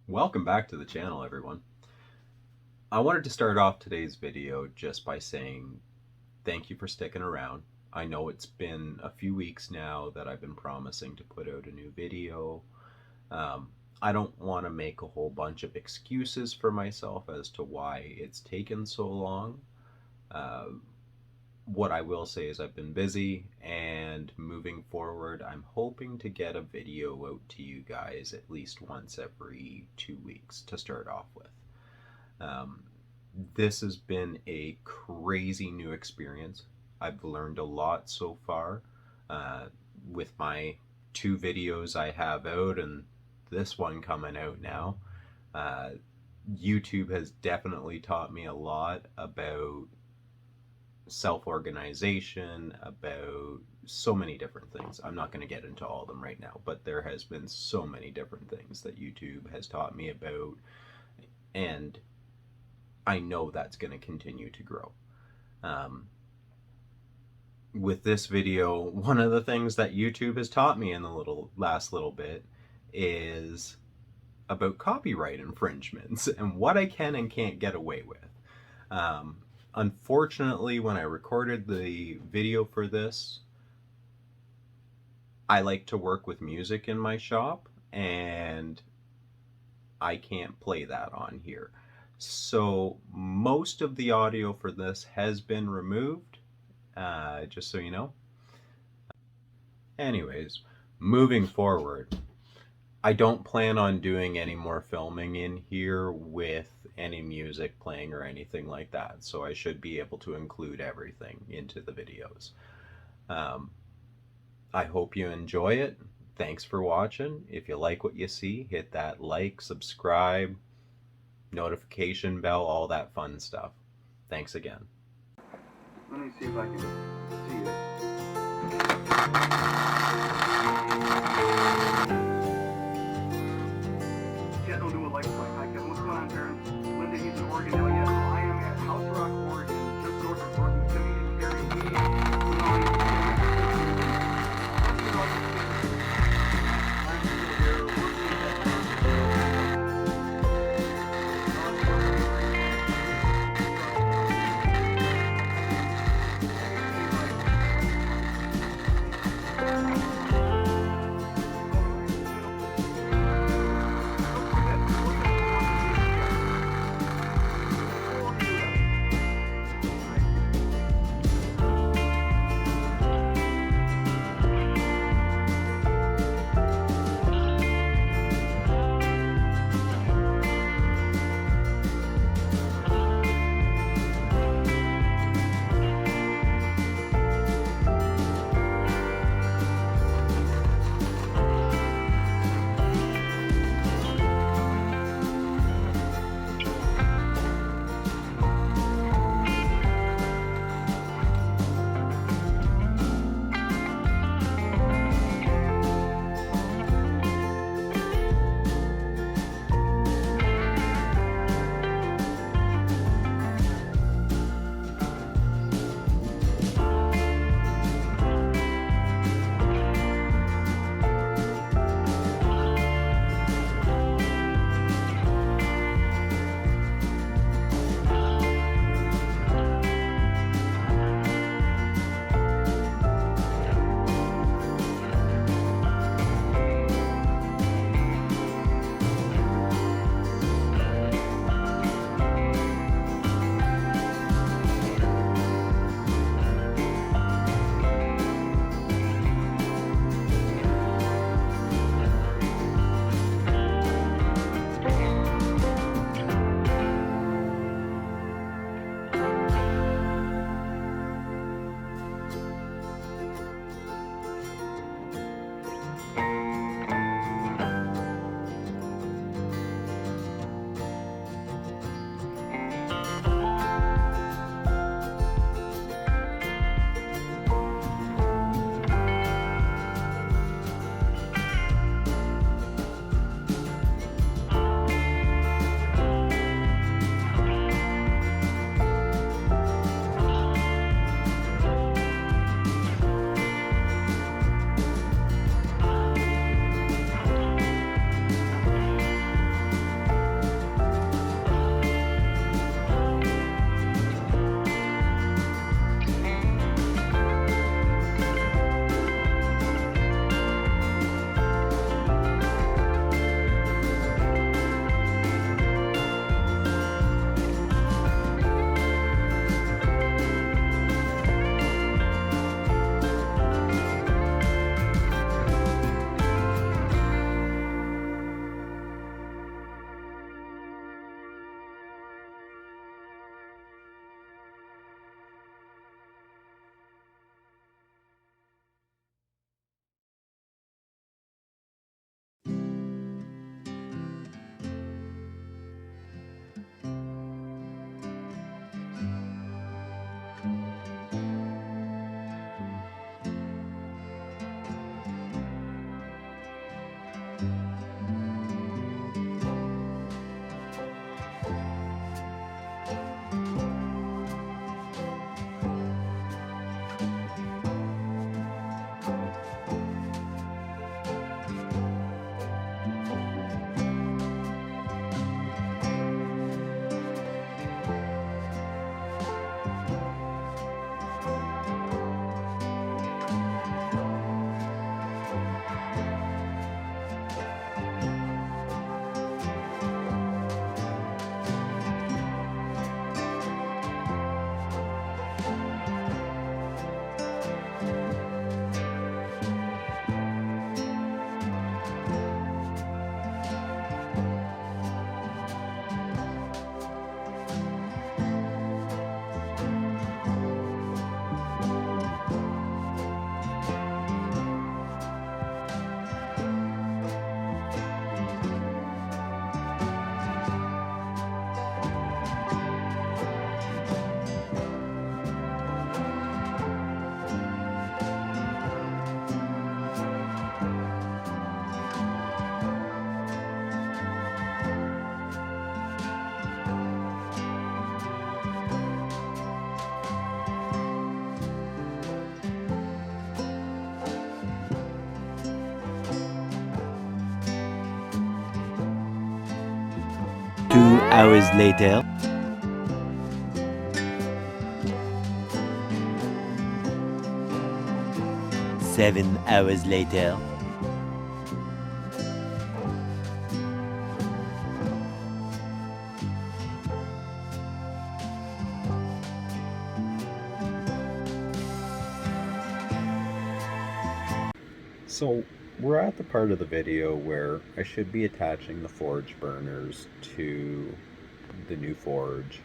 Welcome back to the channel, everyone. I wanted to start off today's video just by saying thank you for sticking around. I know it's been a few weeks now that I've been promising to put out a new video. I don't want to make a whole bunch of excuses for myself as to why it's taken so long. What I will say is I've been busy, and moving forward I'm hoping to get a video out to you guys at least once every 2 weeks to start off with. This has been a crazy new experience. I've learned a lot so far with my 2 videos I have out and this one coming out now. YouTube has definitely taught me a lot about self-organization, about so many different things. I'm not going to get into all of them right now, but there has been so many different things that YouTube has taught me about, and I know that's going to continue to grow. With this video, one of the things that YouTube has taught me in the last little bit is about copyright infringements and what I can and can't get away with. Unfortunately, when I recorded the video for this, I like to work with music in my shop, and I can't play that on here. So most of the audio for this has been removed, just so you know. Anyways, moving forward, I don't plan on doing any more filming in here with any music playing or anything like that, so I should be able to include everything into the videos. I hope you enjoy it. Thanks for watching. If you like what you see, hit that like, subscribe, notification bell, all that fun stuff. Thanks again. Let me see if I can see it. Yeah, don't do it like I can. What's going on, parents? Linda, he's in Oregon now. Yes, well, I am at House Rock, Oregon, just north of Brooklyn City, and Gary. 2 hours later. 7 hours later. So we're at the part of the video where I should be attaching the forge burners to the new forge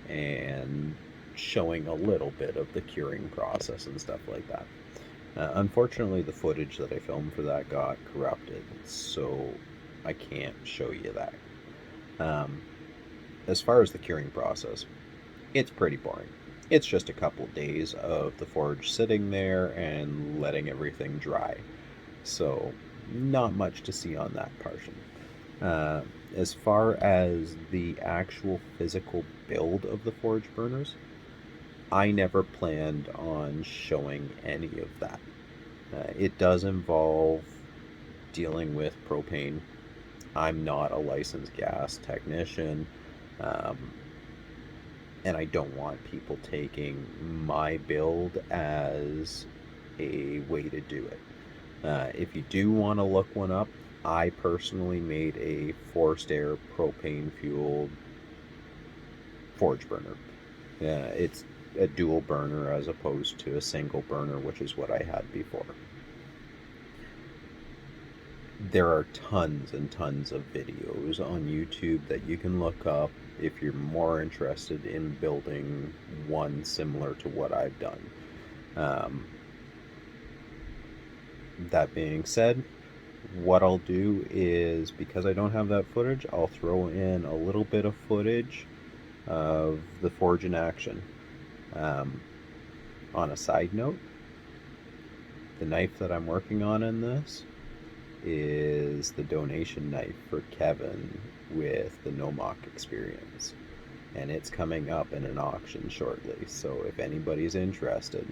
and showing a little bit of the curing process and stuff like that. Unfortunately, the footage that I filmed for that got corrupted, so I can't show you that. As far as the curing process, it's pretty boring. It's just a couple days of the forge sitting there and letting everything dry. So not much to see on that portion. As far as the actual physical build of the forge burners, I never planned on showing any of that. It does involve dealing with propane. I'm not a licensed gas technician, and I don't want people taking my build as a way to do it. If you do want to look one up, I personally made a forced air propane fueled forge burner. It's a dual burner as opposed to a single burner, which is what I had before. There are tons and tons of videos on YouTube that you can look up if you're more interested in building one similar to what I've done. That being said, what I'll do is, because I don't have that footage, I'll throw in a little bit of footage of the forge in action. On a side note, the knife that I'm working on in this is the donation knife for Kevin with the NOMOC Expirence, and it's coming up in an auction shortly, so if anybody's interested,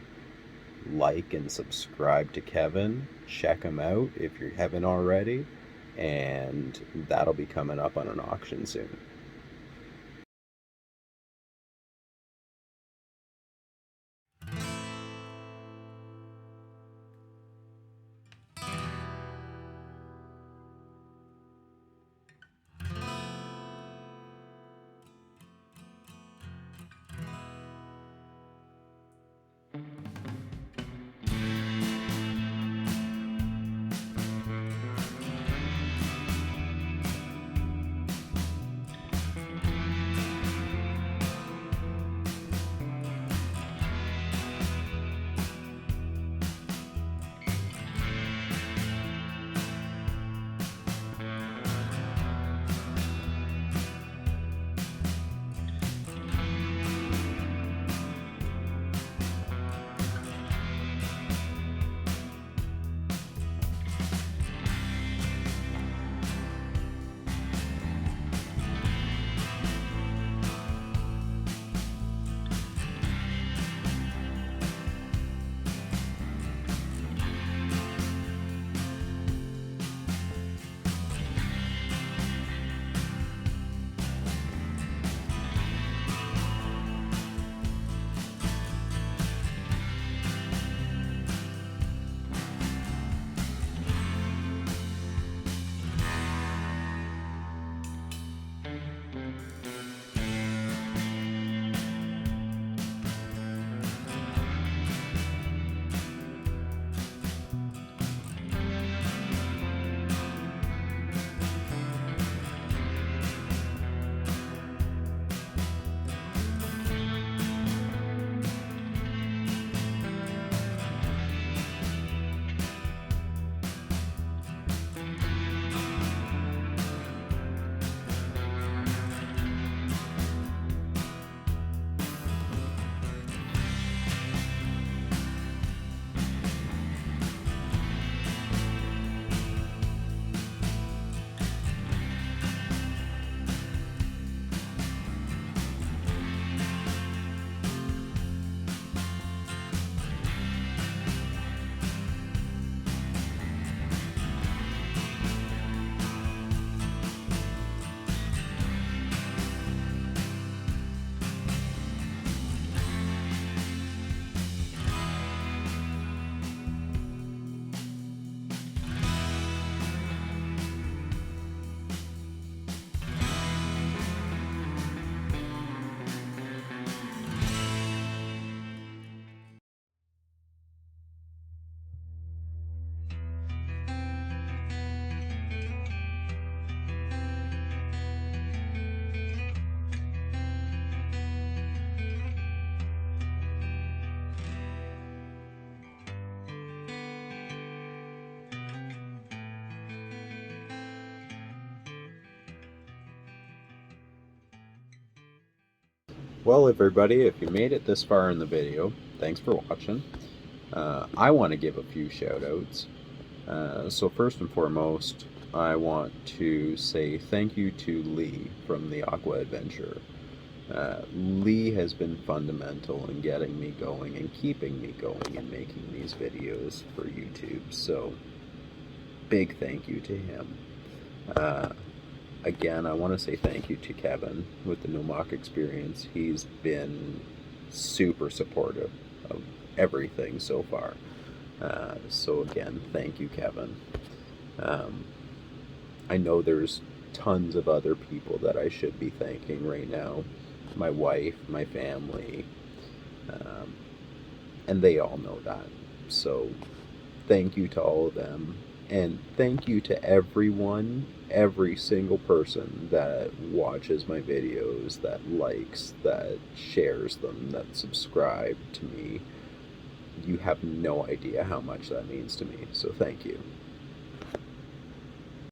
like and subscribe to Kevin, check him out if you haven't already, and that'll be coming up on an auction soon. Well, everybody, if you made it this far in the video, thanks for watching. I want to give a few shout outs. So first and foremost, I want to say thank you to Lee from the Aqua Adventurer. Lee has been fundamental in getting me going and keeping me going and making these videos for YouTube, so big thank you to him. Again, I want to say thank you to Kevin with the NOMOC Expirence. He's been super supportive of everything so far. So again, thank you, Kevin. I know there's tons of other people that I should be thanking right now. My wife, my family, and they all know that. So thank you to all of them. And thank you to everyone, every single person that watches my videos, that likes, that shares them, that subscribe to me. You have no idea how much that means to me, so thank you.